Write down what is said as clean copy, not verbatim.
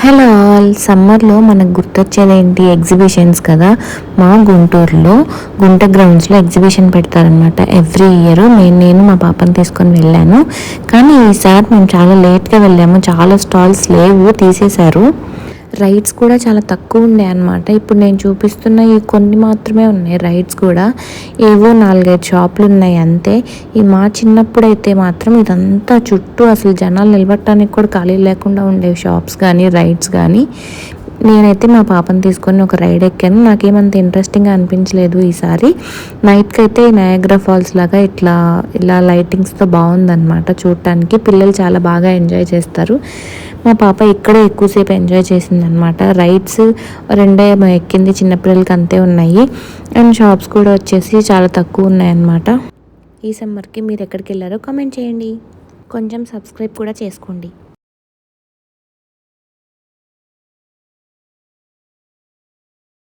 Hello all, సమ్మర్లో మనకు గుర్తొచ్చేది ఏంటి? ఎగ్జిబిషన్స్ కదా. మా గుంటూరులో గుంట గ్రౌండ్స్లో ఎగ్జిబిషన్ పెడతారనమాట ఎవ్రీ ఇయర్. నేను మా పాపని తీసుకొని వెళ్ళాను, కానీ ఈసారి మేము చాలా లేట్గా వెళ్ళాము. చాలా స్టాల్స్ లేవు, తీసేశారు. రైడ్స్ కూడా చాలా తక్కువ ఉన్నాయి అన్నమాట. ఇప్పుడు నేను చూపిస్తున్న ఈ కొన్ని మాత్రమే ఉన్నాయి రైడ్స్ కూడా. ఏవో 4-5 షాపులు ఉన్నాయి అంతే. ఈ మా చిన్నప్పుడైతే మాత్రం ఇదంతా చుట్టూ అసలు జనాలు నిలబడటానికి కూడా ఖాళీ లేకుండా ఉండేవి, షాప్స్ కానీ రైడ్స్ కానీ. నేనైతే మా పాపను తీసుకొని ఒక రైడ్ ఎక్కాను. నాకేమంత ఇంట్రెస్టింగ్గా అనిపించలేదు ఈసారి. నైట్కి అయితే నయాగ్రా ఫాల్స్ లాగా ఇలా లైటింగ్స్తో బాగుందన్నమాట చూడటానికి. పిల్లలు చాలా బాగా ఎంజాయ్ చేస్తారు. మా పాప ఇక్కడే ఎక్కువసేపు ఎంజాయ్ చేసిందనమాట. రైడ్స్ రెండే ఎక్కింది, చిన్నపిల్లలకి అంతే ఉన్నాయి. అండ్ షాప్స్ కూడా వచ్చేసి చాలా తక్కువ ఉన్నాయన్నమాట. ఈ సమ్మర్కి మీరు ఎక్కడికి వెళ్ళారో కామెంట్ చేయండి. కొంచెం సబ్స్క్రైబ్ కూడా చేసుకోండి.